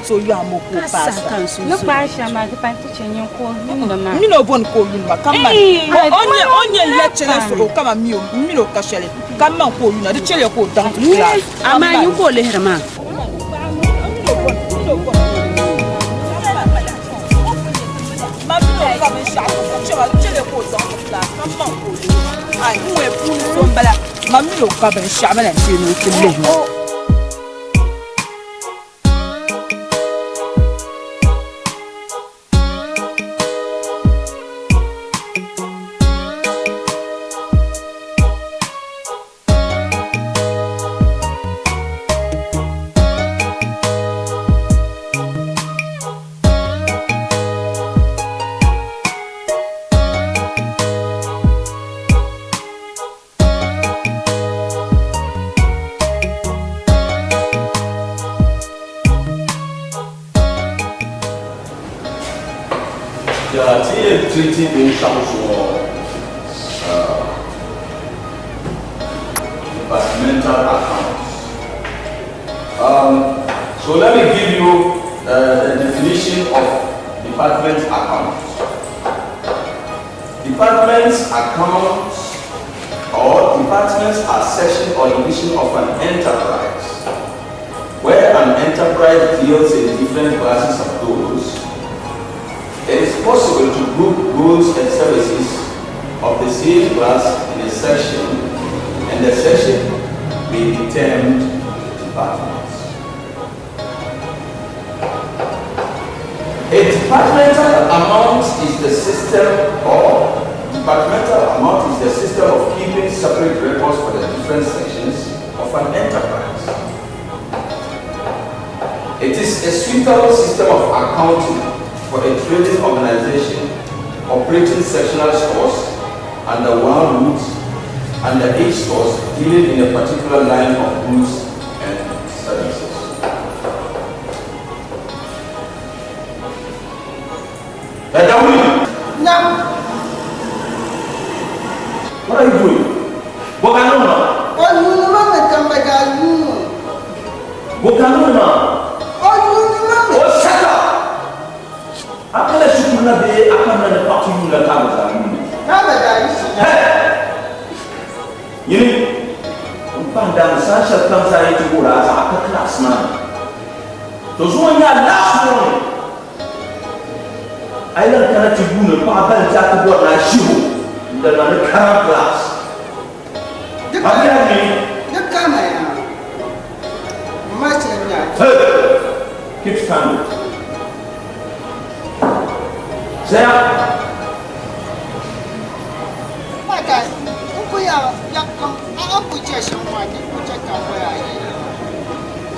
So you are more past. Look, I shall my departure in call. You know, one call you, come on your lecturers will come and meal, Milo Cashel. Come on, call you, the chili call down to class. Am I you call her, man? I who a fool from Bella. Mammy, come and shaman and see you. Treating in terms of departmental accounts. So let me give you the definition of department accounts. Departments accounts or departments are section or division of an enterprise, where an enterprise deals in different classes of goods. It is possible to group goods and services of the same class in a section, and the section may be termed departments. A departmental amount is the system of keeping separate records for the different sections of an enterprise. It is a suitable system of accounting for a trading organization operating sectional stores under one root, under each stores dealing in a particular line of goods and services. Now, you doing? Bokanuma. Oh, you mama come back at you. Bokanuma. Oh, you mama. Oh, shut up. Après, je suis là, après, je parti de la table. Hey! You know, pendant ça, je pense à être pour la classe, man. Donc, on y a last morning. I learned that you wouldn't pop and chat about my shoe. Then I'm a car class. The camera. Much in that. Hey! Keep standing. Say up. My God, we are young. I'll put your someone, put your car where I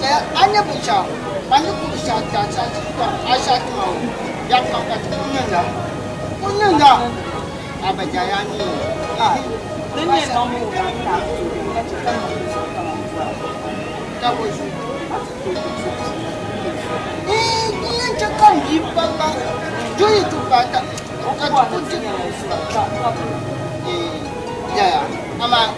am. I never shot. I never shot that. I shot no. Yang kata punya dah, apa jaya ni? Ini nombor orang tak cakap tak boleh. Ini cakap ni apa? Jadi tu pada, kata putih. Ya, ama.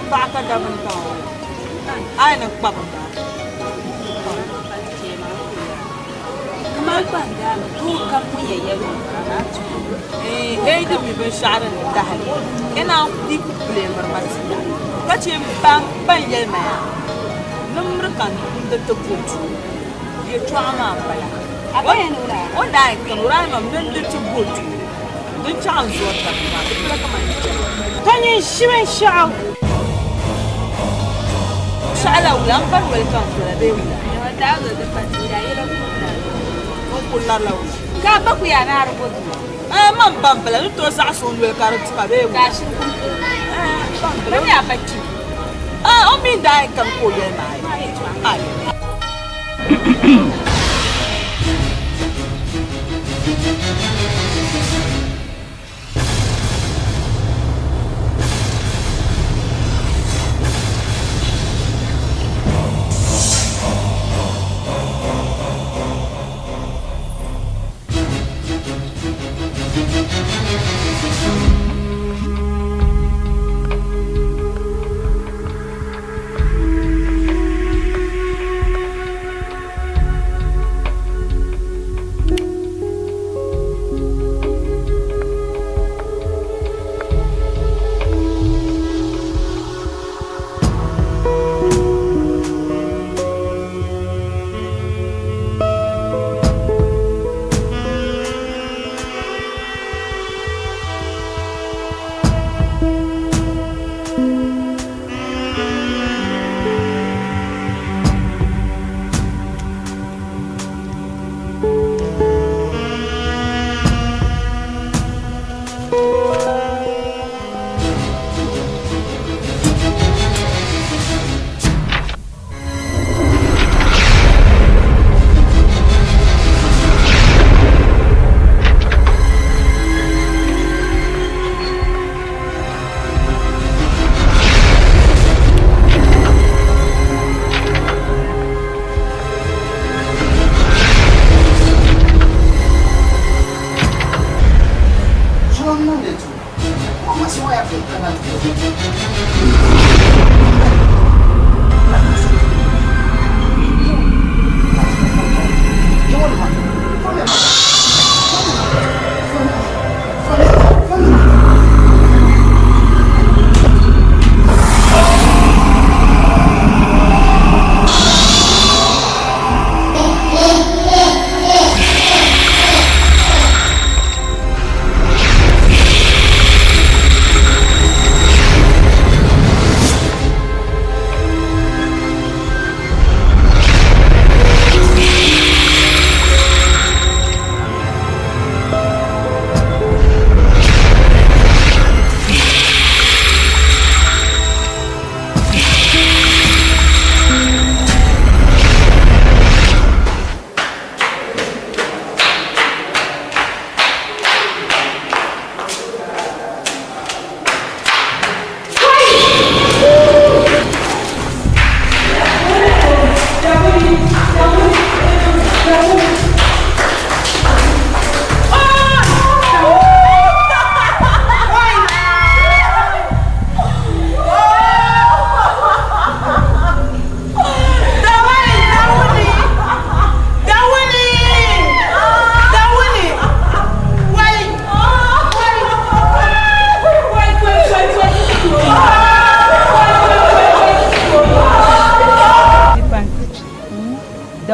Baka dapat tahu. Ay nagpapanda. Kenapa anda tu kamu ya itu biar syarat dah. Kena di problem bermasalah. Kacim bang ya maya. Nomor kan itu putu. Dia trauma apa ya? Apa yang ura? Oh dah kan ura memang itu putu. Dia chance buat apa? Dia kemana? Tanya siapa siapa? Salah ulang kan welcome to the baby. Ya dah ada patira ya lo pular law. Ka ba ku ya na rubo. Man bambala lu to sa so lu ka ru ka be. Ka shi. Ba ya ba ki. O mi dai kan ko ye mai. Ai.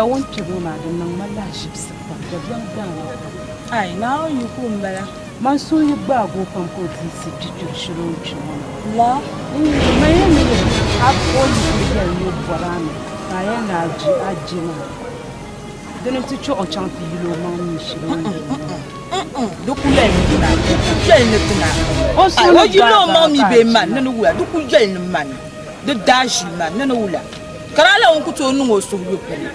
la won kebo ma do nang mala shipsi pa da bang bang ai na yi ko mbala man so yi ba go pan ko ti si titu shiro chimo la ma ye mi de a ko yi ya yo borame na ye na aji ma dene ti cho o chan ti lo ma mi shiro dukule ni na dukule ni tuna o so ai o yi lo ma mi be man na wula dukule ni man de daji man na wula karala on kuto nu o so yo pele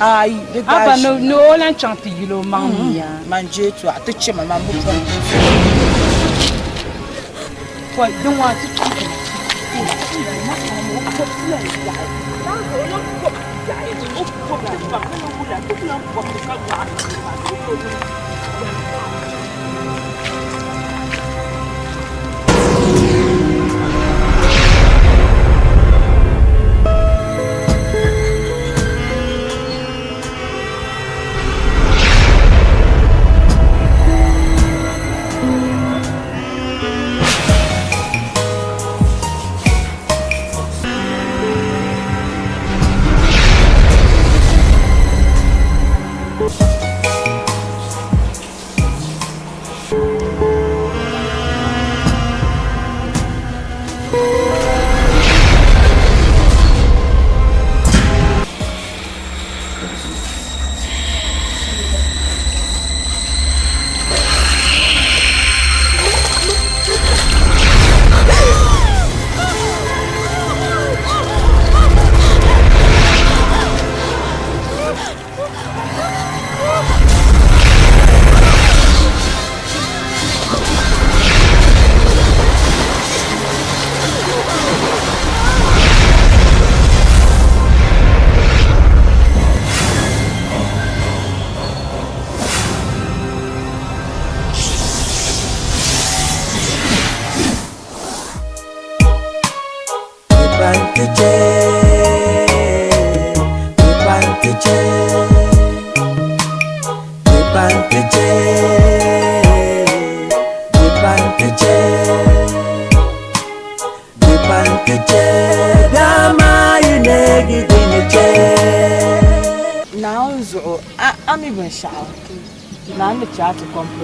ai de daji aba no la chan ti lo ma mi ya manje to atuche mama bu fon ko don wa ti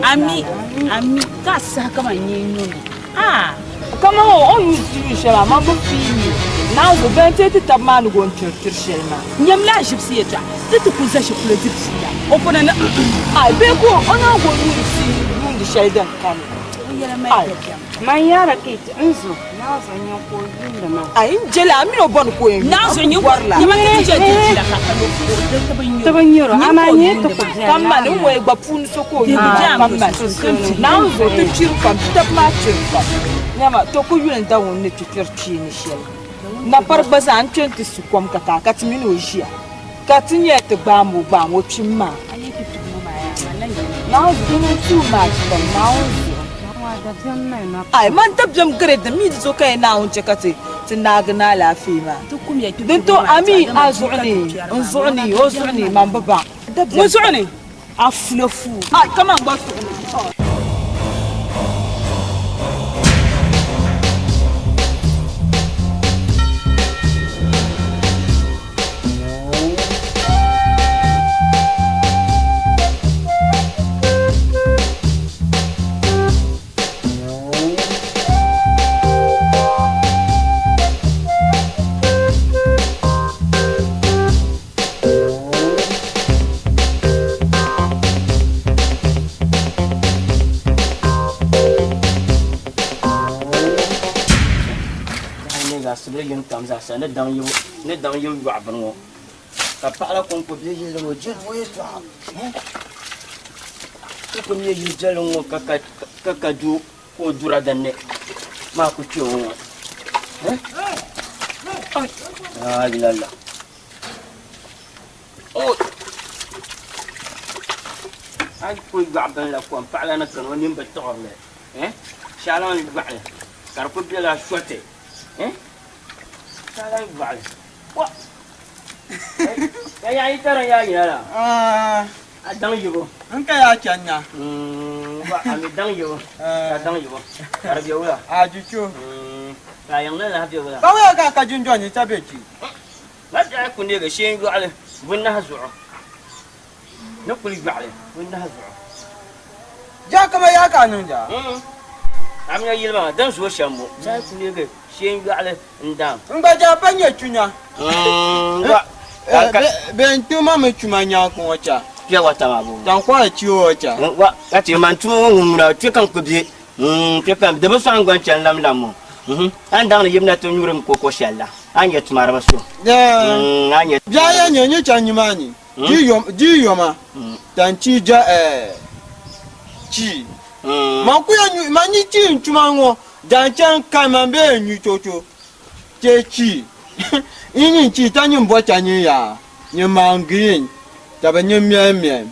Ami kasa kama nyenyo kama o yusi shela mambo fini na go bente ti tamanu go nchirtir shelma nyam la shipsi eta ti kuza shikule tipsiya o pona na ai be ko ona go yusi yundi sheldan kan yela mai man yara ke nzo na zanyo ko yinda ma ai jela mi no bon ko yin na zanyo warla ni ma ke je ti la ka lo ko to banyoro amanye to ko kama ni wo egba pun soko yin kama na zo to chiru kan tap ma chiru nyama to ko yun da won ne titirchi ni shel na parbaza an twenti su kom kata katimi no jia katinye te gba mo twimma ani pitu mo ma ya na zo no too much but now ai man tabjam gare da mi zo kai na on chekati tinagna lafiya to kum ya dan to ami azuni ozuni man baba mo zuni aflofu ai come on gba yin kam za sa ne dang yu wa ban wo ka pa la kon ko bi ye lo je wo ye to ko mi yu je lo ngo ka du ko dura dan ne ma ku ci wo ah la la oh ai ko ga ban la ko pa la na kan woni ba to le shalan ba kar ko bi la shote Salah bal. Wah. Ya itara ya la. Adang yugo. Anka ya chanya. Ba ami dang yugo. Dang yugo. Arab yugo la. Jucu. Ka yang la la yugo la. Ba wa ka junjo ni tabeki. Ba ja ku ne ga shen yugo ale. Winaha zuɣu. Ni kuli gbagli winaha zuɣu. Ja kama ya ka niŋ ja. Amina yilma dan zuɣu shambo. Sai kuli ga shen gbagli ndam. N gba ja pa nyɛ tunya. Ben tuma me tuma nya ko wacha. Ya wata ma bu. Dan kwa ciwo wacha. Wa ati man tu ngumra tu kan ku bi. Tu kan de ba san gwan chan lam lam. An dan yimna to nyurum ko ko shalla. An yet maraba so. An yet. Ja ya nyenye cha nyimani. Ji yoma. Dan chi ja chi. Man ku ya mani chi ntuma ngo. Dan chan kan man be nyu chocho. Che chi. Ini chi tanyu mbo cha nyi ya. Nyi mangin. Taba nyi miem.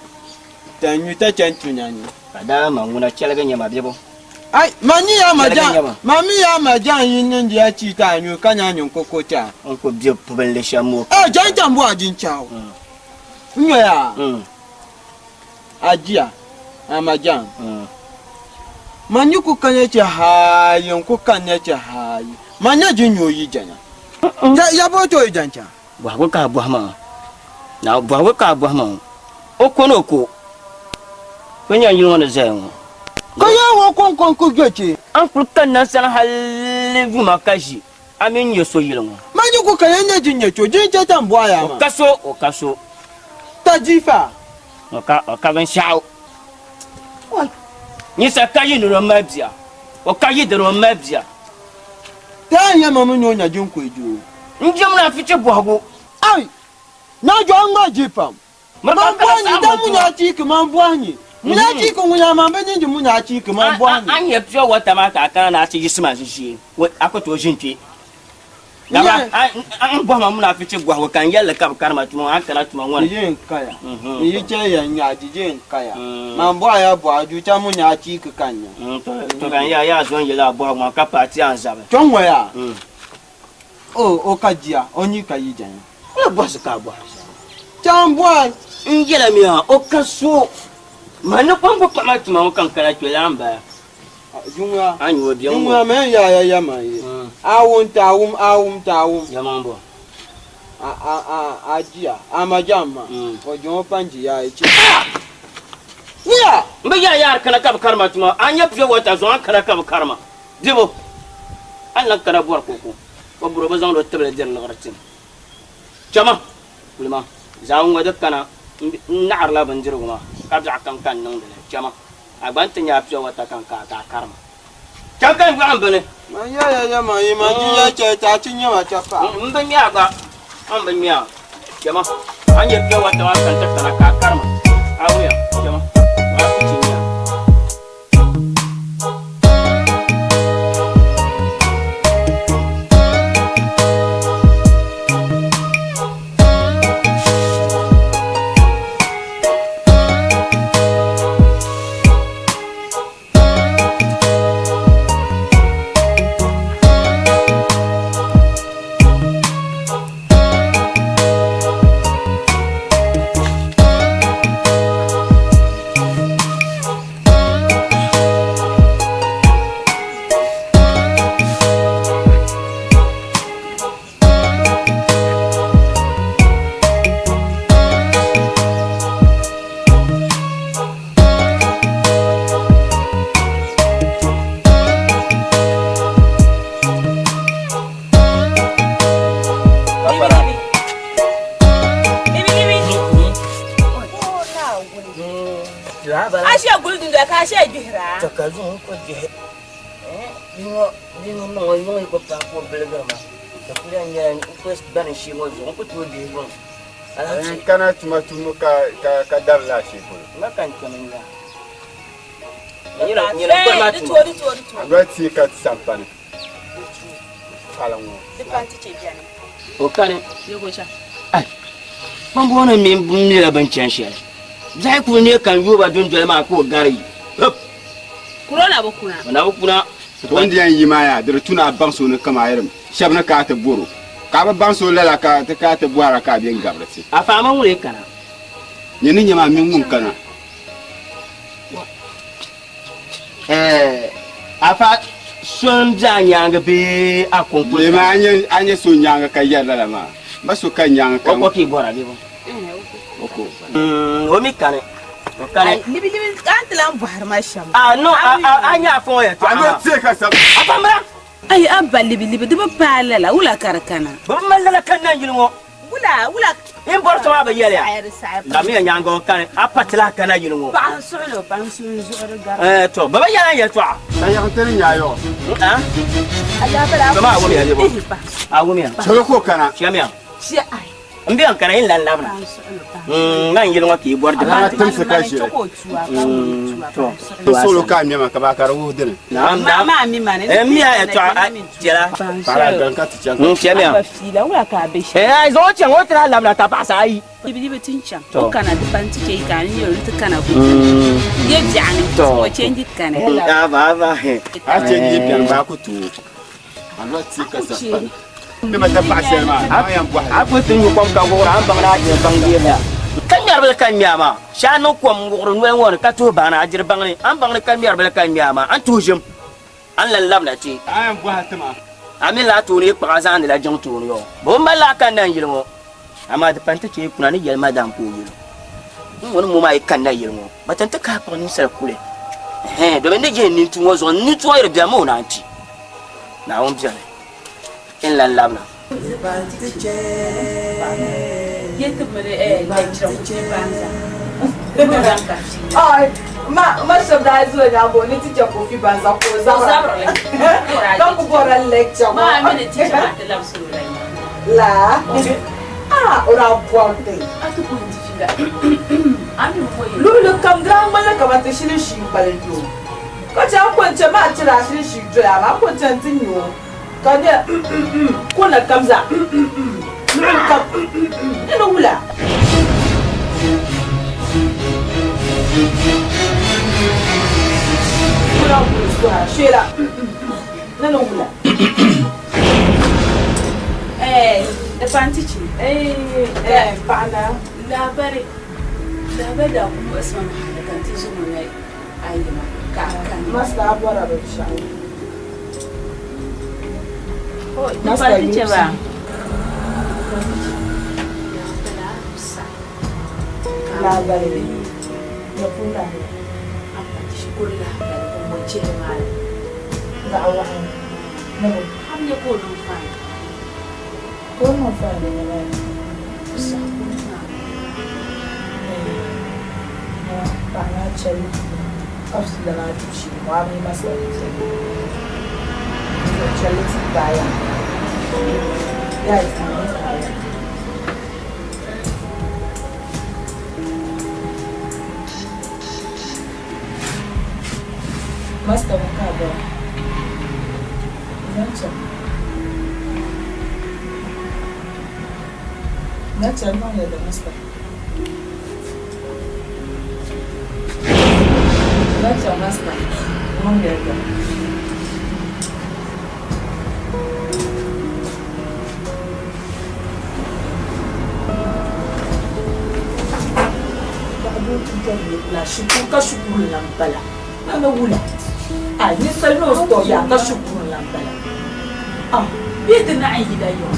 Dan nyu ta chan tunyani. Ada manguna chelga nyama bebo. Ai, mami ya majan yin ndi ya chi ta nyu kanya nyu kokota. Onko bie puben le shamo. Jan bo ajin chao. Nyo ya. Ajia. Amajan. Manyu ku kanya cha ha, yon ku kanya cha ha. Manya jinyo yi janya. Ya bo to jancha. Wa ko ka buhama. Na wa ka buhama. Okonoko. Kwenya yin wona zayo. Kaya wo kon ku gete. An kulkan nan san halin makashi. Amin yeso yilon. Manyu ku kanya nya jinye cho jinja tambo ya ma. Okaso. Tajifa. Oka ban shao. Ni sa kayi no mabia. Okayi de no mabia. Ta nya mamu nyo nya jin ku eju. Njum na fiche bohago. Ai. Na jo ngba jipam. Mambo ni da mu nya ti ke mambo anyi. Muna ci ko munya ma ban yin muna ci ko man bo ani. An ye pure water ma ka kana na ci yisma shi. Akwato jinti. Gaba an bo ma muna fice gwa wa kan yalla ka karma tumo an kana tumo wona. Yin kaya. Yi ce ya nya jijin kaya. Man bo ya bo aju ta munya ci ko kanya. To kan ya zon yela bo ma ka party an zabe. Ton waya. O kajia oni kayi jan. O bo se ka bo. Tan bo ngela mi o kaso. Mana kwambo kama tuma kan kala twelamba. Junga. Anyo bi Junga men ya mai. Awun tawum. Ya mambo. Ajia. Amajama. O jon panji ya ichi. Ya, mbe ya kana ka karma tuma. Anya pye wata zo an kana ka karma. Debo. An lan kana bor koko. Ko buro bazan do tebele der na gartin. Chama. Kulma. Zaun wada kana na'ar la banjiro kuma. Kabja kan nan da jama agbantin ya fiye wata kan ka karma kan ga ambane man ya mai ma ji ya ce ta cinye wata fa ban ya ga an ban ya jama an yi fiye wata kan ta kana ka karma awuya jama ba ku cinya Ashe guldun da ka she dihra. Takazun ko je. Dingo no ko ta ko belegama. Takuya nya ko ban shi mo zo ko to de gon. Kana tuma ka darla shi ko. Makan kaninga. Ni Agati ka sampane. Kala ngo. Dipanti ce biya ne. O kane. Yogo sha. Ai. Mambo wana mi la ban chan shi. Zai ku ne kan yuba don jama ko gari. Kurona ba kuna. Wana ba kuna. Wanda yan yi maya da tuna banso ne kama irin. Shabna ka ta boro. Ka ba banso lala ka ta buara ka biyan gabrati. A fa man wure kana. Ni ni nyama min mun kana. Afa son nyanga be akon Le ma anye so nyanga ka yalla la ma. Ba so kan nyanga kan. Ko ki bora be bo. Omi kane. Kane. Libi antala bahar ma sham. Ah no, anya fon ya. Ano tseka sab. Apamra. Ay abba libi de ba pala la wala karakana. Ba mallala kan nan yilmo. Wala. In borto ma ba yele. La mi nyango kan apatla kan yilmo. Ban sulo gar. To baba yana ya to. Ya ntene nyayo. Ah? Ala bala. Sama wo mi ya bo. Awu mi. Cholo ko kana. Chiamia. Si ay. Mbiyan kana in lan labna. Nan yilmo ki bordo. Ala tan se kashi. To solo ka mi ma ka ba karo dene. Mama mi mane. Miya ya to tira. Para dan ka ti chan. Chiamia. Fila wala ka be shi. Zo chen o tira labna ta pasa ai. Libi tincha. O kana de panti ke kan yo lut kana ku. Ye jani. O change kana. Ba. A change pian ba ku tu. Ano tseka sab. Ne ma ta pasa ma. Ayam kwa. Aku tunu kom ka go ran bang na je bang dia ya. Kan yar bel kan miama. Sha no kom go ron wen won ka to bana ajir bang ni. An bang ni kan yar bel kan miama. An tujim. An lan lam na ti. Ayam kwa hatma. Amin la to ni pa san ni la jong to ni yo. Bo ma la kan nan yilmo. Ama de pante ti kuna ni yel madam ko yilo. Won mo mai kan nan yilmo. Batanta ka pa ni sar kule. Do ben de je ni tu wo zo ni tu wa yir bia mo na anti. Na on bia. In lan labna. Yete mere lecture ku banza. Ai, ma shabda zuwa na bo ni teacher ko fi banza ko zabra. Don ku bora lecture. Ma mene teacher ma de lab suru la. Ora ponte. Atu ko ndifila. Ami mo ye. Lulu kam dran mala kamata shirin shi baldo. Ko ta kwance ma tira shirin shi doya ma kwance tinyo. Kanya kuna kamza. Lulu kam. Ina wula. Wula wula shira. Nana wula. Da pantici. Pana. Labari da kuma asman da kanti su mun yi ayyuma ka kan. Masta abora ba sha. Oh, da pantici ba. Labari. Ya pula. Apa syukurlah dari pemoce mal. Ga Allah. Namu. Hamnya ko dun fa. Ko mo fa ne ne. Sa ko na. Pana chali. Afsi da na tushi. Wa mi masa ce. Chali tsaya. Ya ita. Master Mukaba. Nacha no ya da master. Nacha master. No ya da. Babu tukaje la shukuru lambala. Ana wula. Ni salno sto ya ka shukuru lambala. Biyete na ayi da yo.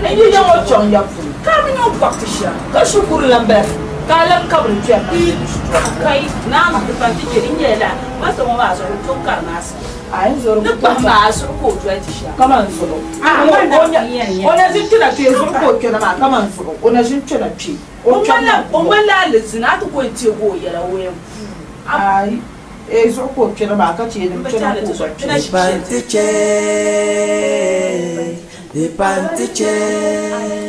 Ni ya mo chon ya fu. Ka mi no pakisha. Ka shukuru lambala. Ka lam kabru tuya ka. Kai na ma da pantici inye la. Masa mo ba so to karnasa. Ai zoro Da ba ma so ko tuya tisha. Kama nsoro. Ona zinchina tu yezo ko kyona ma kama nsoro. Ona zinchina tu. O mala lezina to ko tie go yela we. Ai ezo ko kyona ma ka ce din kyona ko ba. De pantiche.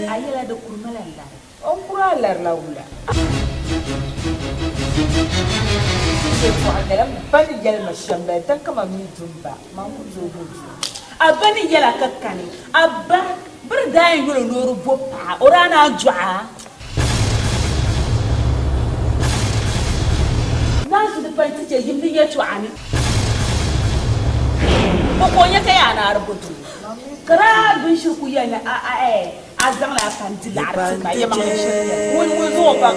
Ayela da kurmala la. On kura lar la wula. Ko andala bani gel ma shamba tan kama mi tumba. Ma ku zo do. Abani yela kakkani. Abba bar dai ngolo noru boppa orana jua. Nasu da pantice yimbi ya tuani. Ko nya kai ana rubutu. Kara bin shi ku yana azan la panti la arti ya ma shi. Wani zo ba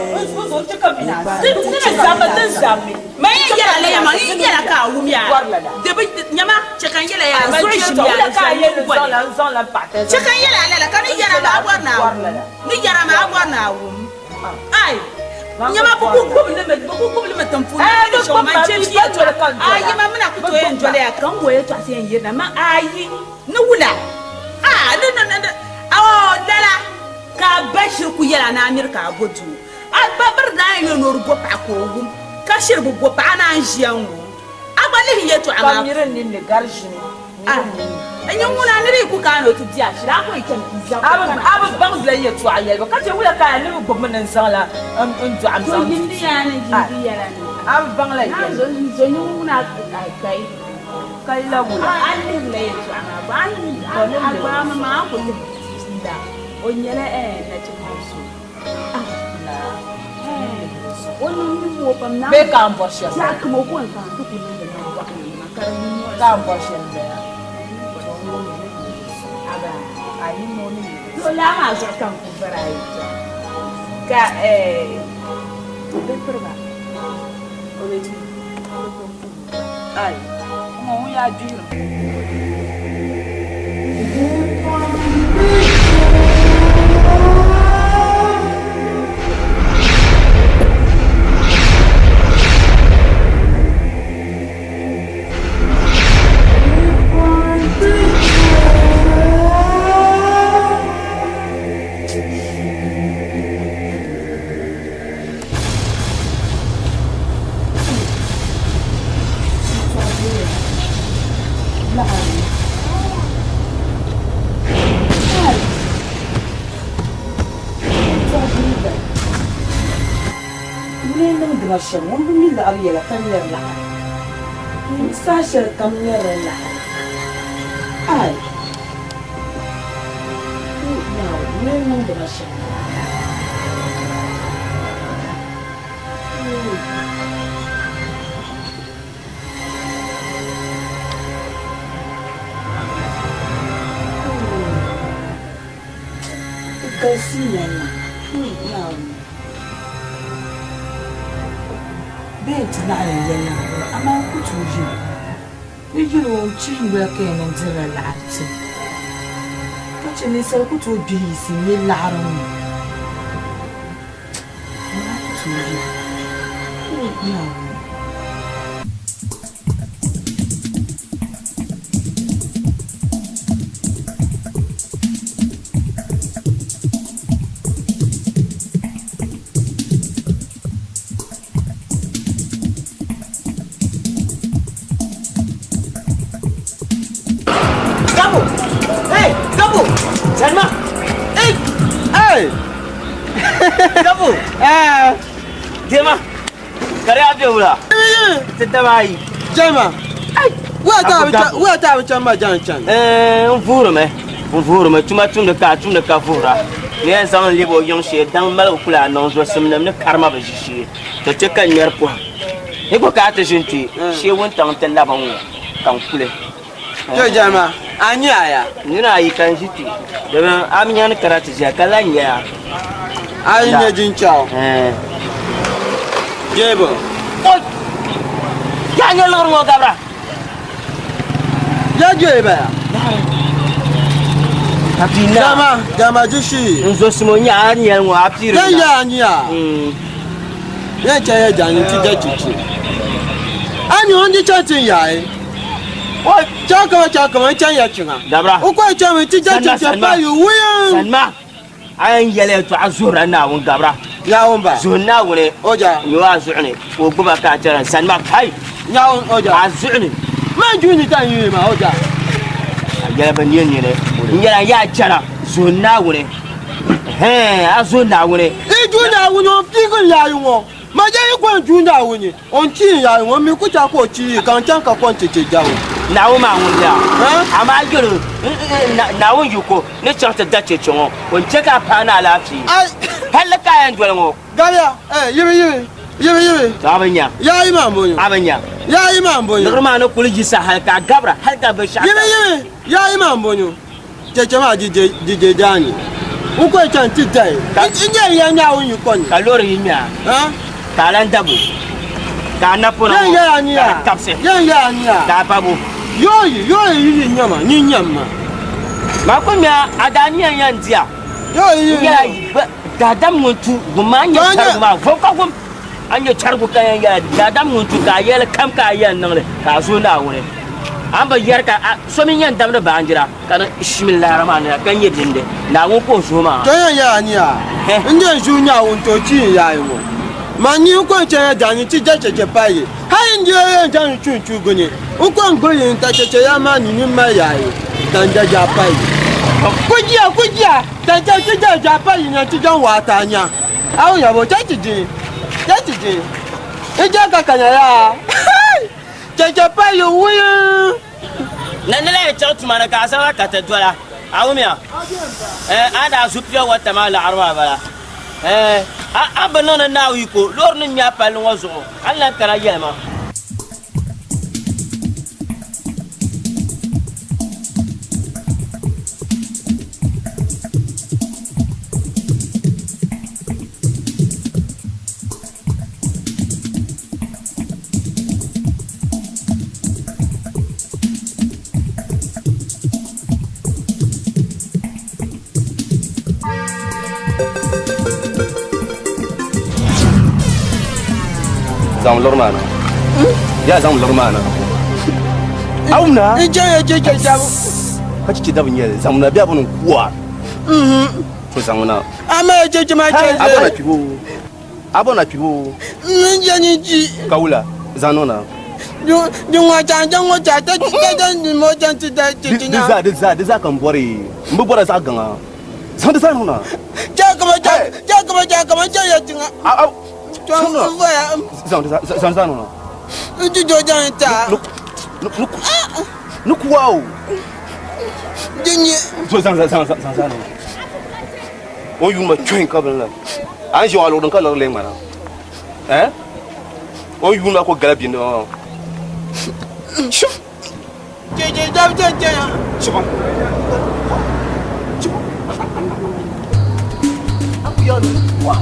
zo cika bina. Tun zama tun zame. Mai yara la yama yara ka wumiya. Da bi nyama cikan yara ya so shi ya ka zon la pate. Cikan yara la kan yara ma agwar na. Ni yara ma agwar na wu. Ai. Nyama buku le tamfu. Do ma chechi ya jole kan. Ai ma muna ku to yen jole ya kan wo to asen yen na ma ai. No wula. No. Oh dala. Ka bashir ku yela na America abodu. Babar da yin no rubo pa ko gum. Ka shir bu bo pa na njian wo. Abali yeto ama. Miren ni ne garjini. Enyo muna ne ku ka no tu dia shira ko ikem izan. Aba bang la yeto ayel ba ka je wula ka ne bo men sala ndu am so hindi ya ne hindi ya ne. Aba bang la yeto. So nyo muna kai la wula. Ani le yeto ama ba ni agba ma ko le tinda. Onyele na chimusu. Oni mo pam na. Be ka amboshe. Ya ko mo ko kan to ko ne na wa kan ni ka amboshe be. Aba ani mo ni. So la ma so kan ko barai. Ka be perba. Ole ti. Ai. Mo ya juro. Mashin wani bin da abu ya kanyar lahar sashen kanyar lahar ai na da mashin kasi yana bent na yana ama kutuji yijiro chingwe kene ndira laati kache ni sel kutu bilisi ni laarun ama kutuji Kamu? Jema. Kare abe wula. Tetabai. Jema. Wa ta bi chamba jan chan. Mvuru me tuma tum de ka vura. Ne san libo yon she dan mal kula non zo simnam ne karma ba shi. To te kan yer po. E ko ka ta jinti. She won tan tan la ban kan kule. Yo jema. Anya ya. Ni na yi kan jiti. Da am nyan karatu ja kala nya. Ai ne jin chao. Jebo. Oi. Ya nya lor mo gabra. Ya jeba. Tapina. Jama jishi. Nzo simo nya nya ngo apiri. Ya nya. Ya cha ya jan ti da chichi. Ani on di chatin ya e. Oi, chaka chan ya chinga. Gabra. Ukwa cha mi ti da chichi pa yu wiyan. Sanma. Ayan yele to azura na won gabra ya won ba zunna wone oja yo azuni o guba ka tara sanma kai ya won oja azuni ma juni tan yi ma oja ya ban yin ne nyara ya jara zunna wone azuna wone e juna wone fi ko ya yu won ma je ko juna wone on ti ya won mi ku ta ko ti kan tan ka kon ti jawo na wo ma won ya ama gero na won yuko ne chanta dace chongo on cheka pa na lafi halaka yan dole ngo galia yibi abanya ya imam abanya ya imam bonyo norma no kuliji sa halka gabra halka be sha yibi ya imam bonyo cheche ma dije jani uko chanti dai inye ya nya won yukon kalori yinya kalan dabu ka napona ya nya tapse ya nya ka babu yoyi nyama ni nyama makomia adania yandia ya da dam muntu gumanya charguma foka gum anya chargu kan ya da dam muntu ka yel kam ka yan nan ka so na wure an ba yar ka so min yan dam da banjira kana bismillahir rahmanir rahim kan yedinde na ngun ko so ma to ya ni a inde ju nya won to chi ya wo ma ni ko che da ni ti je paye ha ndi ye jan chu chu goni o ko ngo yin ta che ya ma ni ni ma ya yi dan ja paye kujia dan ja paye ni ti jan wa ta nya awu ya bo jajiji e ja ka kanya ya je paye wo nan la ya tuma na ka sa ka ta dola awumiya ada supia wata mala arwa bala abanona na wiko lor ni nya pal ngozo Allah kara yema zam lormana ya zam lormana auna je kaci ci dabin yele zam na biya bunun kuwa to zamuna ama je ma je abona pibo nje ni ji kaula zanona Jungwa ta ni mo jan ti da ti na za kan bore mbu bora za ganga san da san hona ja kama ya tinga Zan no. Uju janta. Look wow. Jinye. Zan no. O yu ma train ka bela. An ji walo don ka lo le mara. O yu ma ko galabi no. Je ya. Chiba. Aku yo no. Wow.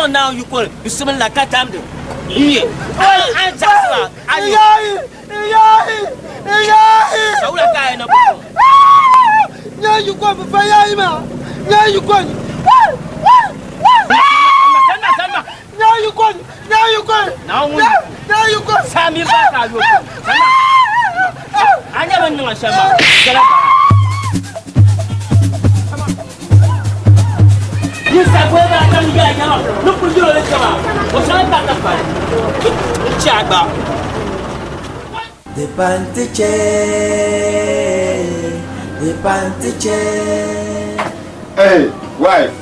Now you call bismillah ka tamde ye an taswa ayi saula ka ina ko nya you ko fa yayi ma nya you ko sama nya you ko nya you ko sami ba ka yo sama anya ban nwa sama kala Sakwe ba ta mi ga jama no ku jiro le jama o sa ta ta fa chi agba de pantiche Hey wife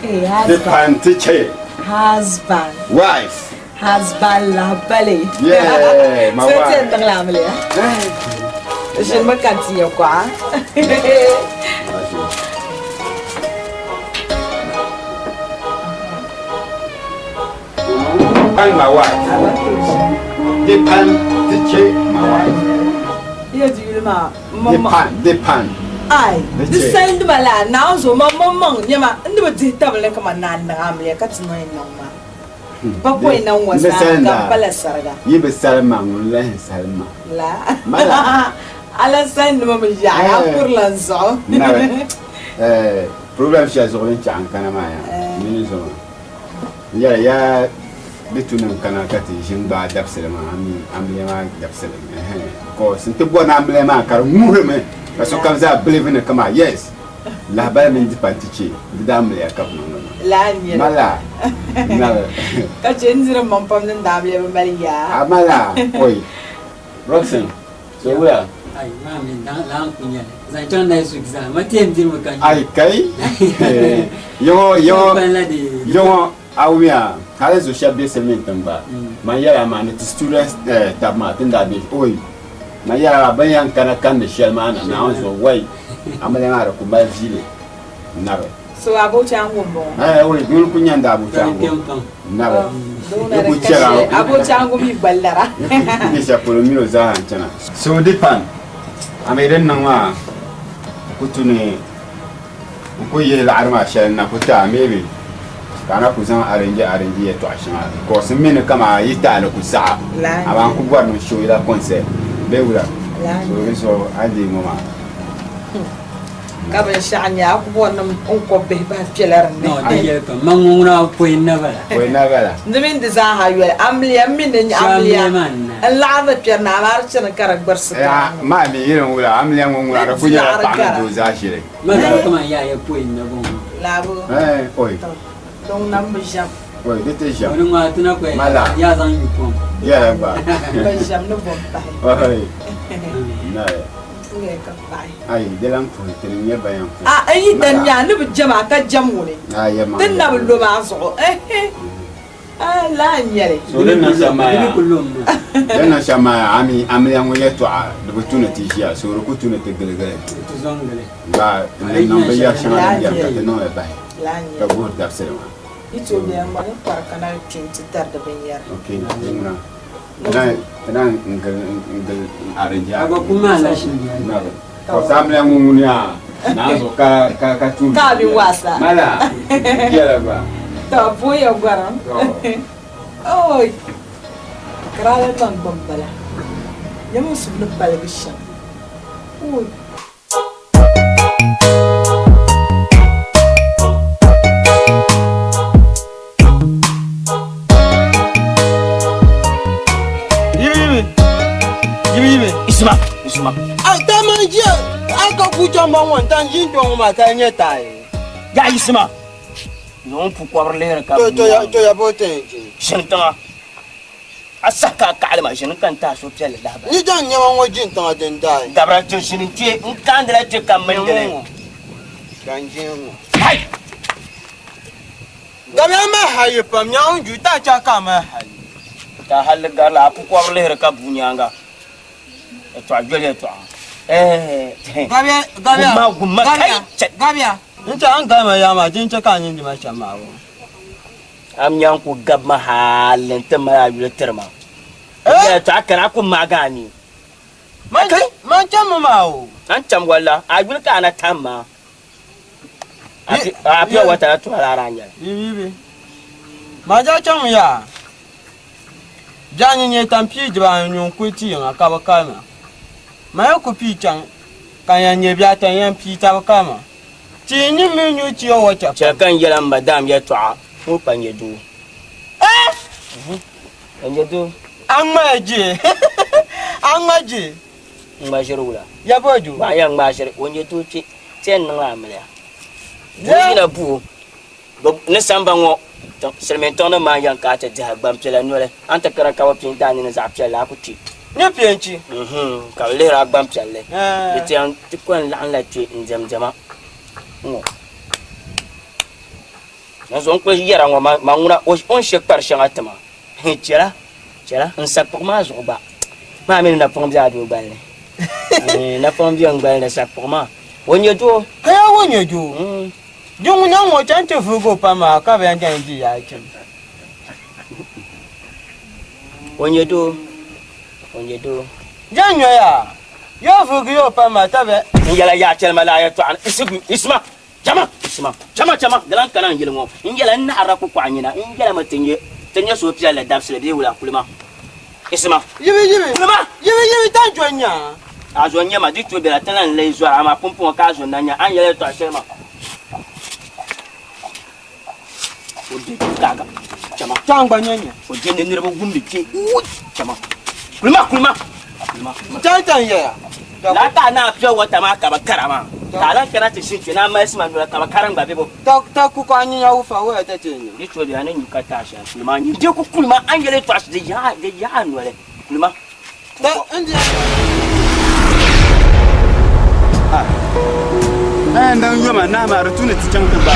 Hey, the pantiche husband. wife Husband la belle. yeah my wife C'est dans la mêlée. Je me cantique quoi. and my wife Dépend. Iya di ma Dépend. ai The the chair. send bala now so mama nyama ndu di tabale kama nan am ya katino ina ma Papa ina wasa ka bala sarga Yibe salma ngulla salma. la Mala. ala send mama ya ya pour lanzo Problème chez Zorin Chan Kanamaya. Miniso. Ya bitunum kana kati jimba dapselema amlema dapselema. Ko sinte bona amlema kar muhme. Parce que comme ça believe kama yes. La ba min dipatichi. Didamle ya kapno. la ni Mala. Na. ka chenjira mampam nan dabe ba mariya Amala. Oi. Roxen. So where? Ai, mami, lang punya. Zai chon dai sukza. Matiem dir makan. Ai kai. Yo awia. Kale zo shabe semen tamba. Mayara man it students tabma tinda bi. Oi. Mayara bayan kana kan da shelmana na on zo wai. Amale ngara ku ba vile. Nabe. so abo changu mo Oi, dul kunyanda abu chango. Nabe. dona da kashe abo changu mi ballara Ni sha polomiro za chana. So dipan. Ameden nangwa kutune ko ye la arma shel na kuta maybe kana ku zan arrange ya to ashima ko sun mene kama yita la ku sa aban ku gwa no show ila concert be wura so adi mama ka ban sha'ani aku wannan on ko be ba filar ne No, dia ka manguna poin na bala. ko na gala ndimin da za ha yi amliya min da amliya Allah da fiar na lar cin karak bar su ya ma mi irin wura amliya ngura da ku ya pa do za shire Mala kama ya poin na bon. labo oi don nan bijam oi dite ja Wani ma tuna ko Mala. ya zan yi kom. ya ba bijam no bom pa oi na ne ka bai ai delan ko tin ya bayan ko ayi dan ya ni bijama ka jamu ne ya ma tin na bullo ma so la nyere so den na sama Ini ya kullum. den na sama ami amliya ngoye to a da tuna ti ya so ru ku tuna te gele Tu zongale. ba le nombe ya shama ya ka te no e bai la ka nyere bur da selma ito biya ma ne par kana tinti tar da ben yar okay ngura na ngal arrange Aba kuma la shi. na ko samle ngunya na zo ka tu ka bi wasa mala kira ba ta boya gwaram oi krala tan bambala yamu subnu balgisha oi Yibi. Isma. Ai ta man je ai ka ku jamba won tan jin to ma ka nye tai. Ya Isma. Non pu kwabrle ka. To ya bote ji. Shinta. Asaka kalma shin kan ta so pele da ba. Ni jan nyawa wo jin tan den dai. Dabra to shin ke in kan da te kan men dele. Kan jin. Hai. Gabe ma haye pam nyawo ju ta cha ka ma haye. Ta hal gala pu kwabrle ka bunyanga. To ajele to. Gumma kai. Gabe nta an ga ma ya ma jin cha ka nyin di ma cha ma wo. Am yan ku gab ma halin ta ma ya terma. Ya ta kana ku magani. Man cha ma wo. An cham wala ajul ka na tamma. A fiye wata to raranya. Yibi. Ma ja cha mu ya. Jani nye tampi jba nyon ku ti nga ka ba ka ma. Ma ya ku pi chan kan ya nye bia tan yan pi ta ba ka ma. Ti ni mi nyu ti o wa cha. Cha kan yalan madam ya to ko panye du. Panye du Amaji. Amaji. ngba shirula. Ya boju. Ba yang ngba shir wonje tu ci ten nga amla. Ni na bu. Ne samba ngo selmen tono ma yang ka ta ja gbam pela nole. Anta kara ka wa pinta ni na za pela ku ti. Ni pienchi. Ka le ra gbam pela. Eh. Ti an ti kon la an la ti nzam jama. Ngo. Na zo ko yara ngo ma ngura on shek par shanga tama. Chera. On sak pour ma zo ba. Ma mi na pom ja do balle. Na pom bi on balle sak pour ma. Wonye do. Kaya wonye ju. Jung na mo chan te fu go pa ma ka ba njan ji ya chin. Wonye do. On y est deux. Janya, yo fugu pa matabe. Ingela ya chelma la ya to an isma. Jama, dalan kana ngel mo. Ingela na araku kwa nyina. Ingela matinye. Tenya so pia la dapsle de wala kulima. Isma. Yibi. Kulima. Yibi tan jonya. Azo nyama di to be la tanan le zo ama pompon ka zo nanya. Angela to chelma. Odi kaga. Jama. Tangba nyanya. Odi ne nirebo gumbi ki. Jama. Kulima. Tantan ya. La ta na pure water ma ka bakarama. Talan kana te shin na ma isma no ka bakaran ba bebo. Ta ku kwa nyanya ufa wa ta teni. Ni to dia na ni ka ta sha. Kulima ni je ku kulima angele to as de ya no le. Kulima. Da indi. Dan yoma na ma rutune ti can ba.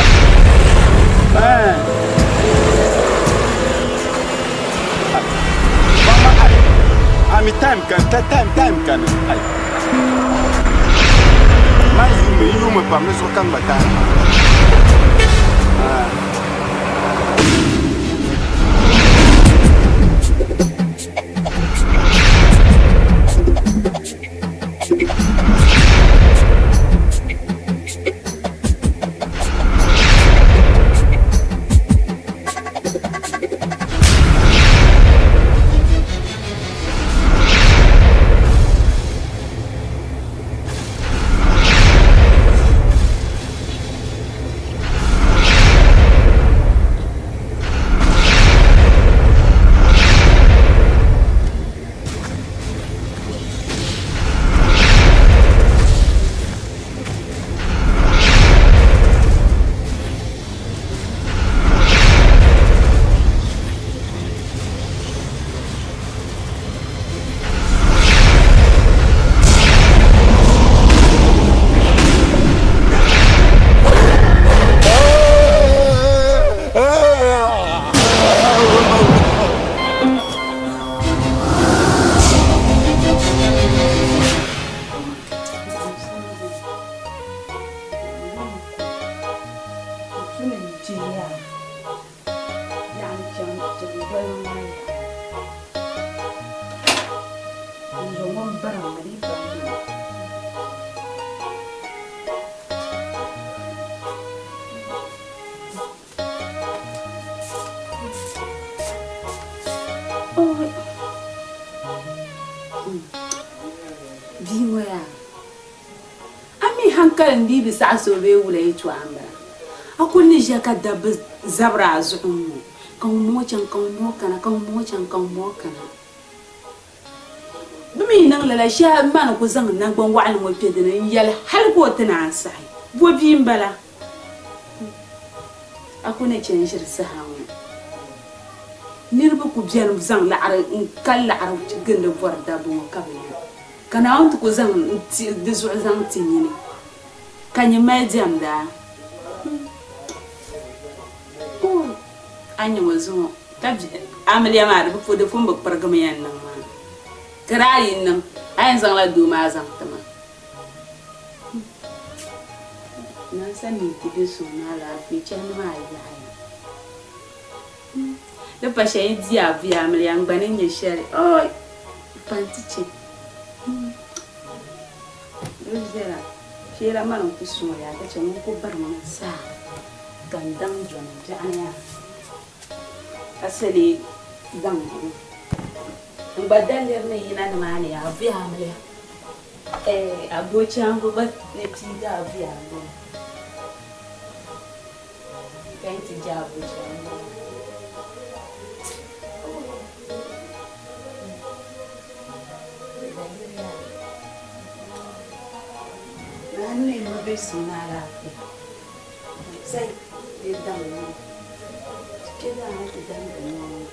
Ami time kan ai. Ma yu me pa me so kan bata. Ndi bi sa so be wula yi tuamba akun ni je ka dab zabra azum kan mo kana bimi nan la sha man ko zang nan gban wa'al mo pe de yal hal ko tana sai bo bi mbala akun chen shir sahawu nirba ku biyan zang la ar kal la ar gende bor da bo kabina kana on ko zang de zo zang tinini kan yi medium da anya wazo tabi amaliya ma da fu da fun bak pargama yan nan ma karayin nan ayin zan la do ma zan tama na sani ti bi so na la fi chan ma ya da pa shay dia bi amaliya ngbanin ye share oi pantiche Rosera Kira mana kusuma ya ta ce mun ko bar mun sa gandan jon janya asali dan in badan da ne yana da mani ya biya amliya abocan go ba ne ti da biya go kan ti ja abocan Anne mo be sonara pe sai e danno che da anche danno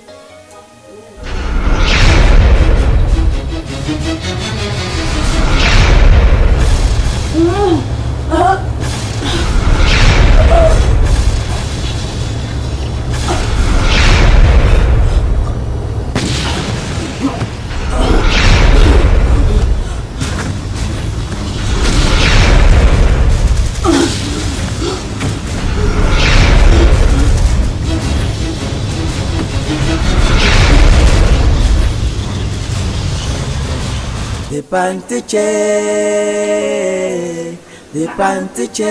de pantiche, de pantiche.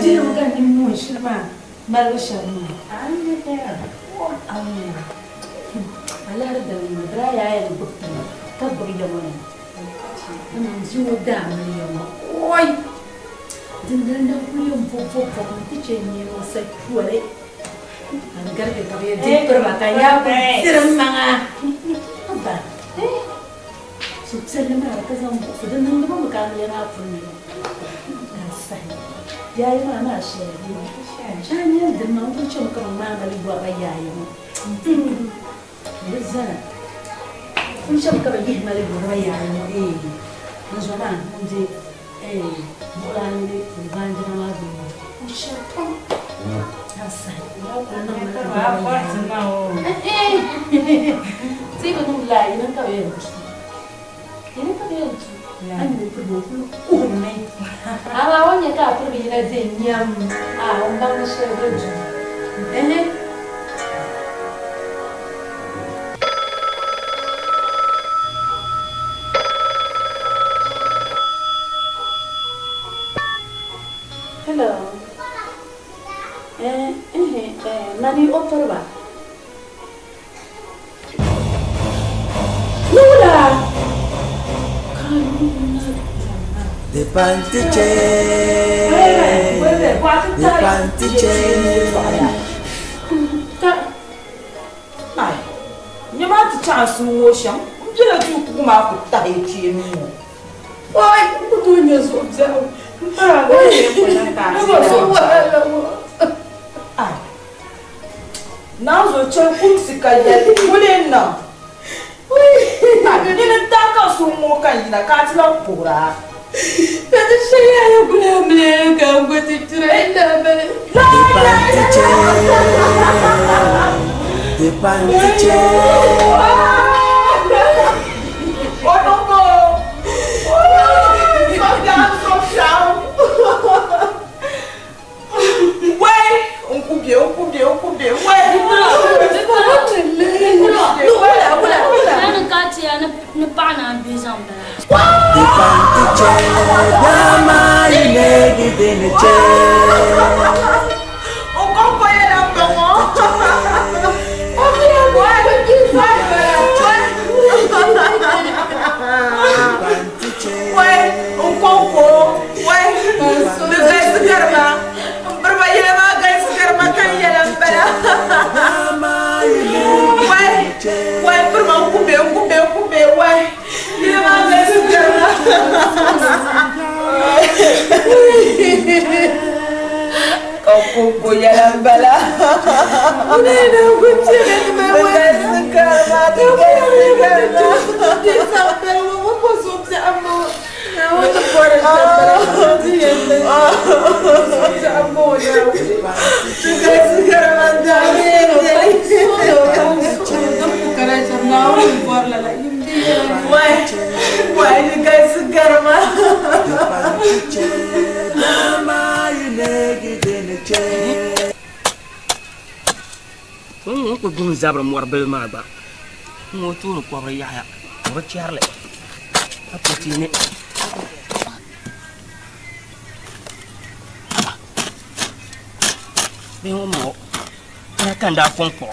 Jiru kan ni mu shirma, malu sharma. Ani ne ani. Allah da dra ya yi bukti. Kabri da wani. Ana zuwa da mai yawa. Oi. Dindan da kullum fofo tice ne wasa kuware. An garbe ka ya jikar ba ka ya sirin manga. Ba. So sallama ka zan ku dan nan ba mu kan yana funi. Sai. Yayi ma na shi. Shanya da ma ku ce muka ma mali gwa ba yayi mu. Zana. Kun ce muka ba yi mali gwa ba yayi mu na zona nje bulani banjira ma do. Shato. Sai. Sai ba nun la ina ka yi. Ini ka yi. An yi ku ku ne. Ala wanya ka ku bi na zai nyam. On ba na shi da ju. Hello. Nani otorba. Lula. De pantiche, de pantiche. Ai. Nyama ti chance wo sham. Jira ju ku ma ku ta yi ki mu. Oi, ku tu ne so zao. Para ga ne ko na ta. Ai. Na zo chen kum sikaya wule na. Ai, ni ta ka su mo kan ina ka ti la pura. Kada shaya ya gula mle ka ngoti trenda be. De pantiche. Oh no no. So down. Wait, ukubye. Wait. De pantiche, dama inegi deniche. Kau jalan bala. Udah kucing sekarang sampai mau kosong sama. Untuk koran ko dum zabra mo warbel ma ba mo turu ko ba yaya ba ciarle apotine be mo na kanda konko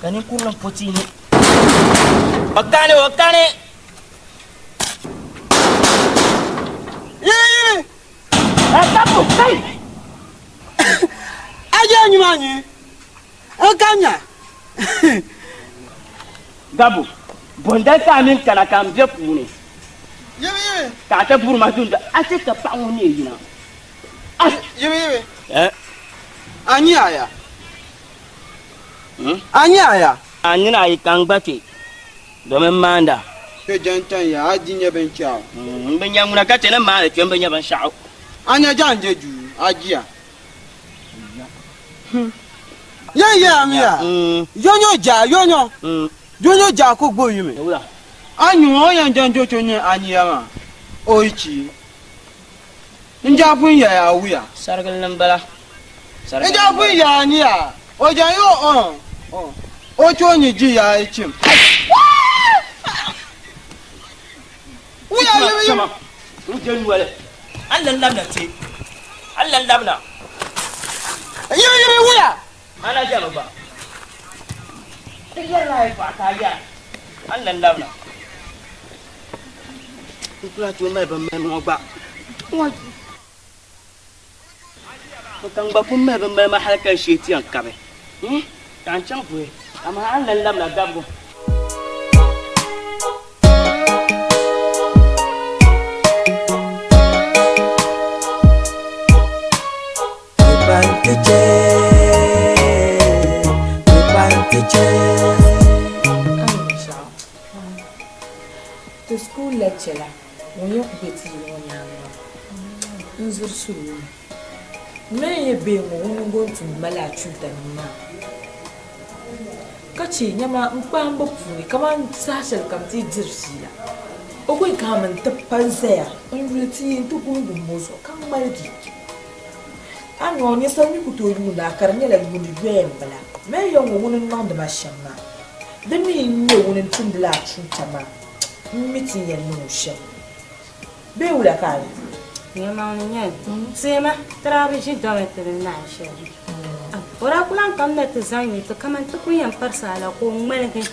kanin kurlan potine wakane tapu kai aja nyumanyi okanya gabu bonda ka min kana kam je puni yebe ka ta burma dunda ase ka pa woni yina yebe anyi aya anyi na yi kan gbate domin manda ke jantan ya ajinya ben chao ben yamuna ka tena ma ke ben yaban sha'u anya janje ju ajia ya amia yonyo ja ko gboyin me anyu o yan janjo chonye anya ma oichi nja bun ya wuya sargal nan bala nja bun ya anya o ja yo o chonye ji ya ichim January. Allah lamna te. Allah lamna. Yiri wuya. Ana jaba ba. Tiga lai fa ka ya. Allah lamna. Kula tu mai ba mai mo ba. Kang ba pun mai ba mai ma halka shi ti an kabe. Kan chang fu. Ama Allah lamna dabgo. The school lecturer, when you get to you, may be going to Malachu than ma. Kachi, Yama, Mpambo, come on, Sasha, come to Dirsia. Oh, we come and tap Panzea, and we'll see into Bungo, come by it. I know your son you could do that, Carmela would be bla. May young woman on the machine. The mean no one in Tumbla, Chutama. Meeting and no shame. Beula Kali. Yamanian, Sema, Travish Dorothy and Nash. Oraculan come that design to come and to Korean Parsala, whom many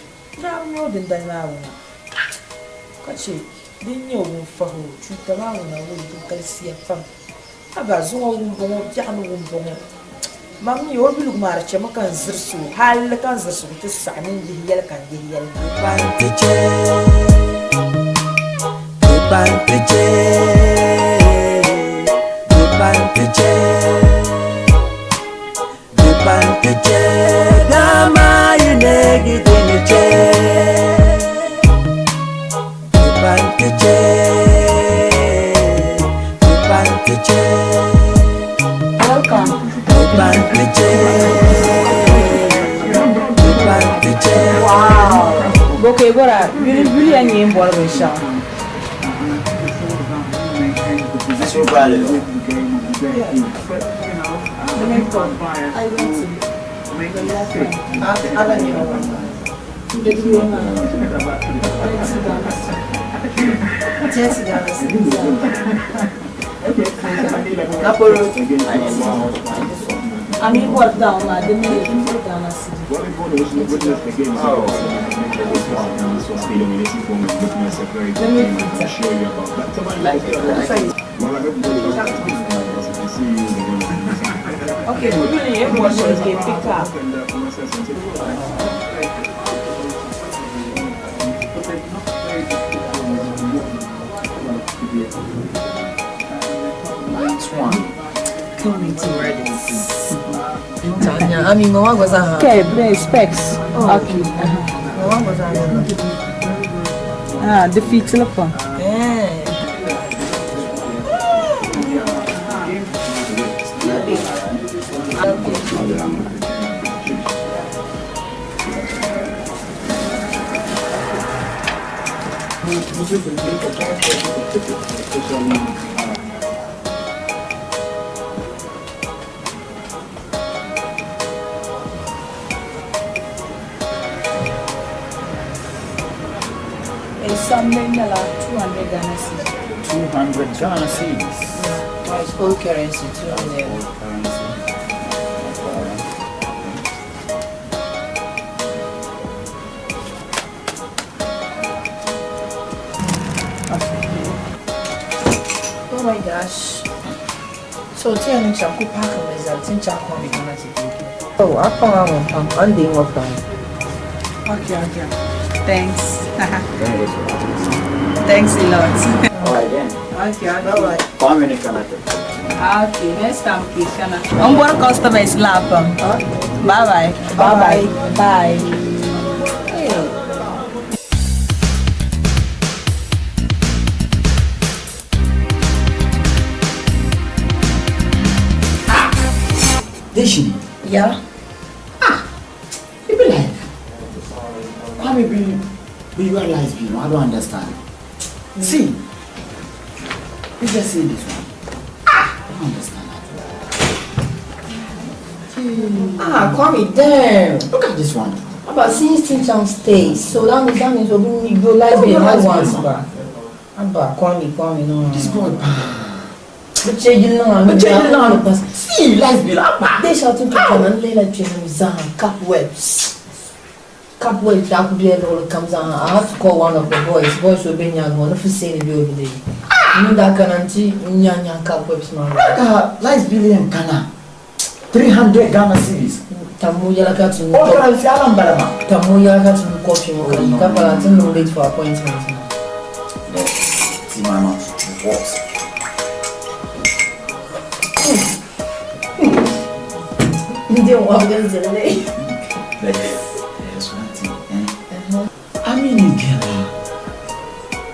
now more than by now. Kachi, didn't you for who treat the round and will see a fun. About Zoom, Jam, Mammy, you will look march, Makan Zersu, Hal Kansas with the sun in the yellow can be yellow. Wow. Okay, what are you really any in Bolivia? So valuable. I went to make a lesson. I mean, what down? I didn't put down a city. Okay, really, everyone should get picked up. Which one? Coming to ready. I mean, Mama was a Okay, play specs. Okay. Mama was a The feet telephone. Something like 200 Ghana cedis. 200 Ghana cedis. it's old currency, 200. Oh my gosh. So, tell me, Chaku Park is a teacher coming on a oh, I found I'm doing what Okay. Thanks. Thanks a lot. Alright then. Okay, bye-bye. Come in Canada. Okay, next time, please. I'm going to customer is laughing. Bye-bye. Bye-bye. Bye. Deshi? Yeah? You be like, why me be realize you? I don't understand. See, you just say this one. I don't understand that. Kwame, damn. Look at this one. About since Tincham stays, so that means we'll be go live be hard ones, Aba, Kwame, no. This boy, But you know, see, let's be like, they shall to come and lay like Zan, cobwebs. Cobwebs, that could be all comes on. I have to call one of the boys. Boys will be young, one of the same over there. You know that can anti Nyanya cobwebs, man. Let's be in Ghana. 300 Ghana cities. Tamuya Lakat, Barama. Tamuya Lakat, coaching, couple of late for appointments. See my mouth. What? You don't want to get it. There's one thing, eh? I mean, you can.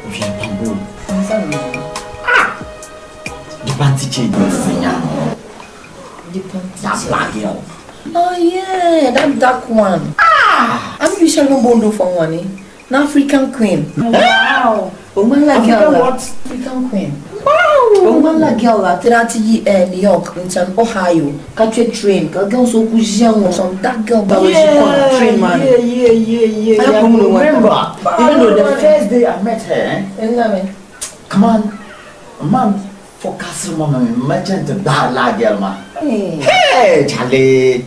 We are bamboo. The panty change is that black girl. Oh, yeah, that dark one. I'm usually no bondo for one. An African queen. Wow. Woman like girl. What? African queen. Woman like girl at New York, in Ohio, catch a train, girl so young or some that girl by train man. Yeah. I remember. Even though the first day I met her, come on, man, for Castle Mama, merchant that la girl man. Hey, Charlie.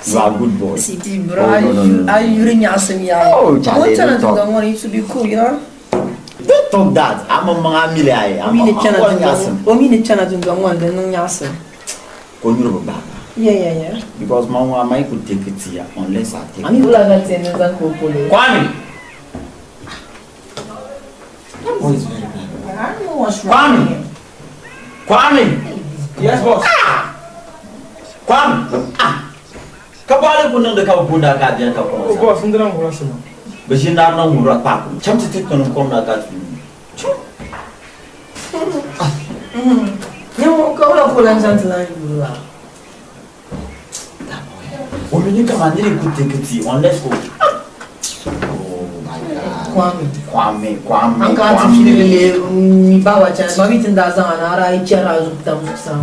You are a good boy. See, bro, are you really awesome? Oh, Charlie. I want you to be cool, you know? Don't talk that. I'm a Mangamile. I'm a channel to go on, then no yasser. Yeah. Because Mama might could take it here unless I take it. I'm going to say, Kwame! That boy is very bad. I don't know what's wrong. Kwame! Yes, boss. Kwame! Kabale punang de kabunda ka dia ka ko. Boss, ndran ko rasama. Bejina na ngura pa ko. Cham tete ko ko na ka. Yo, ko la ko lan sant la ngura. O mini ka maniri ku teketi unless ko. Oh my god. Kwame. An ka ti fili mi ba wa cha, ma bitin da zan ana ara I chera zu tam sam.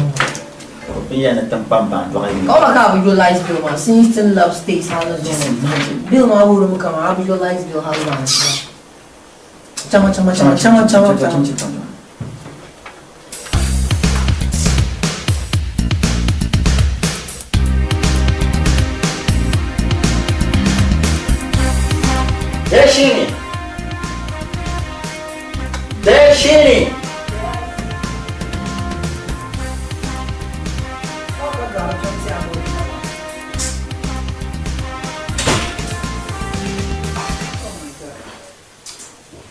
Yeah, na tampamba. All I can visualize Bill man. Since still love stays, how does it? Bill man will come. I visualize Bill how long. Chama. Deshini.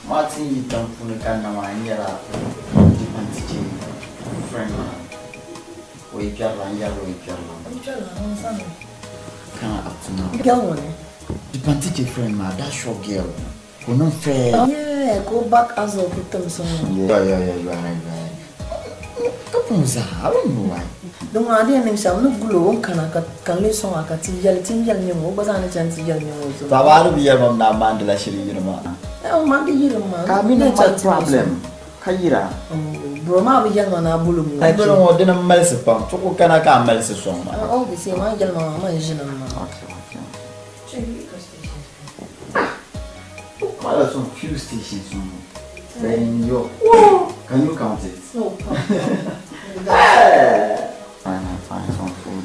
Martin, you don't put a kind of mind here. Friend, we can't run yellow. Can't up to now. Girl, the panty friend, ma, that short girl. Who not fair. Yeah, go back as a victim. Yeah, you are right. I don't know why. The one idea names are no glue, can listen like a tea, you was on a chance to yell. Tawaru be a man, Mandela Shiri, you know. Oh, Monday, you know, man. Problem. Kayira. Broma, we yell on our bullet. I don't know what didn't melt upon. Choco can I come melt song. All the same, I yell my What are some few stations? Then you can you count it? No. Find some food.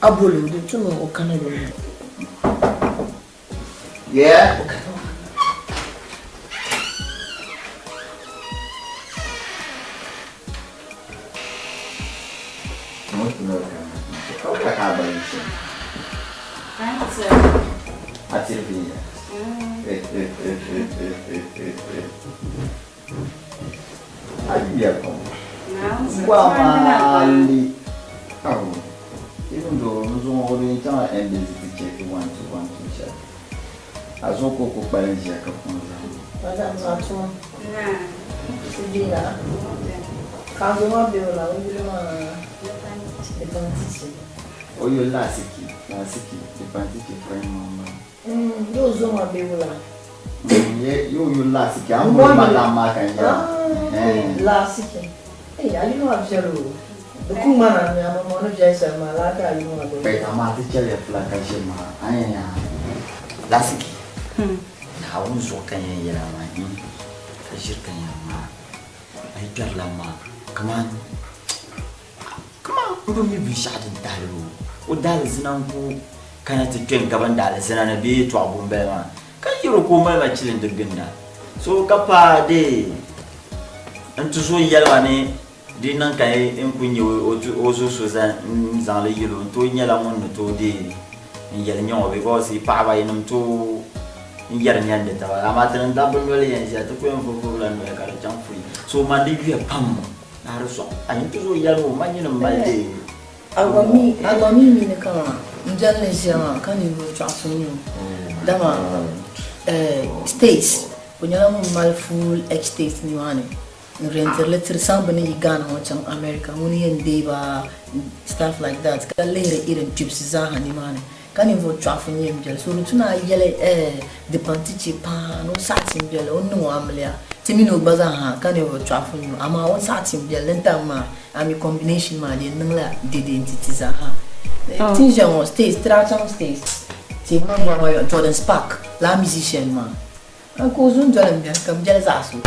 Abulu, the two or Canada. Yeah. Even though nous avons eu temps à un des étiquettes one to check. As on coco balance ya kapon. Madame Zatou. C'est bien là. Quand on va bien là, on dit le pantique. Oh yo là c'est qui? Le pantique friend maman. Yo zo ma bien là. Yo là c'est qui? Am madame ma kan ya. Là c'est qui? Eh, ali no abjelo. The Kumana, I'm one of Jason, my laka, you want to be a matter of flakashima. I am Lasiki. How was walking here? Jirkan yamma. Ai garlamma. Come on. Udah mi bisa dalu. Udah zinan ku kana ta twen gaban da zina na bi to abun bai ma. Kan yiro ko mai ba cilin dirginda. So kafa de an tu so yalwa ne di nan kai in kunye o so za le yilo to nyala mon to de yel nyo because pa ba inum to yar nyande ta ba ma tan da bun wala yan ja to ko en fo la no ka jam free so ma di bi pam na ro so an tu so yalwa ma nyina ma de agwami mi ne kama mjalle jama kan ni ro cha sunyo dama states punya mal full states ni wane renter letter samba ni Ghana ho cham America muni yende ba stuff like that ka lere irin chips za hani mane kan ni vo cha funye mjalle so tuna yele de pantichi pa no sati mjalle onu amlia timino baza ha kan ni vo cha funye ama on sati mjalle ntama ami combination ma de nangla de identity za ha tinja on states tracham states ti mama wa Jordan Spark la musician ma ko zun jalan biar kam jalan zasu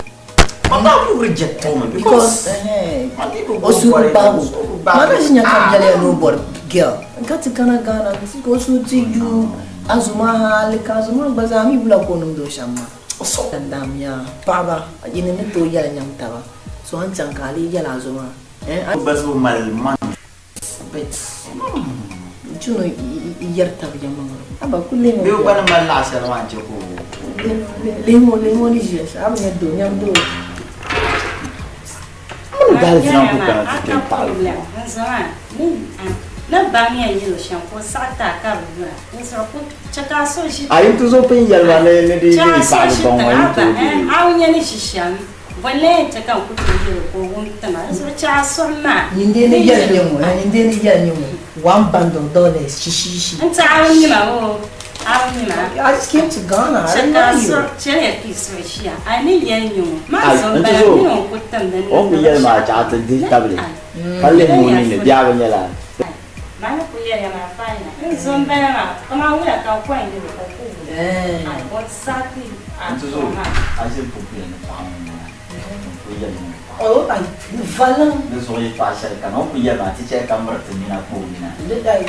mama you reject me because osu babu mana sinya kam jalan no bor girl kati kana gana ko su ti ju azuma hal kazuma bazami bula ko num do shamma so tandam ya baba yin ne to yala nyam taba so an chankali yala azuma bazu mal man bet juno yerta bi jamma aba kulle mo be bana mal la salama ce ko lemo ni jesh abnya do nyam do dal zan ku kana cikin palo na ba mi yi lo shan ko sata ka rura in so ko chaka so shi ayin tu zo pin yalwa ne di palo bon wani to awunya ni shishan wale chaka ku to yi ko won tana so cha so na ninde ni yal nyemo $1 bundle shishi anta awunya ma o I just came to Ghana. I didn't know you. I need you. My son, but you don't put them in. Oh, we are my child to this tablet. Only moon in the Diavella. My queer, my fine. Son, come out with a point. What's exactly? I should put you in the farm. Oh, I follow. This way, Pasha can open your teacher camera to Nina Pumina. Did I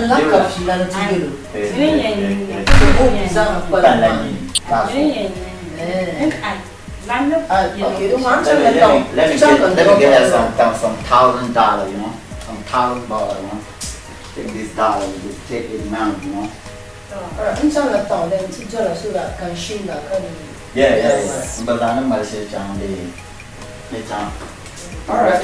lack of she learned to do? Let me get us some $1,000, you know, some $1,000, you know. Take this dollar, just take it amount, you know. Yeah. But I'm not sure. All right.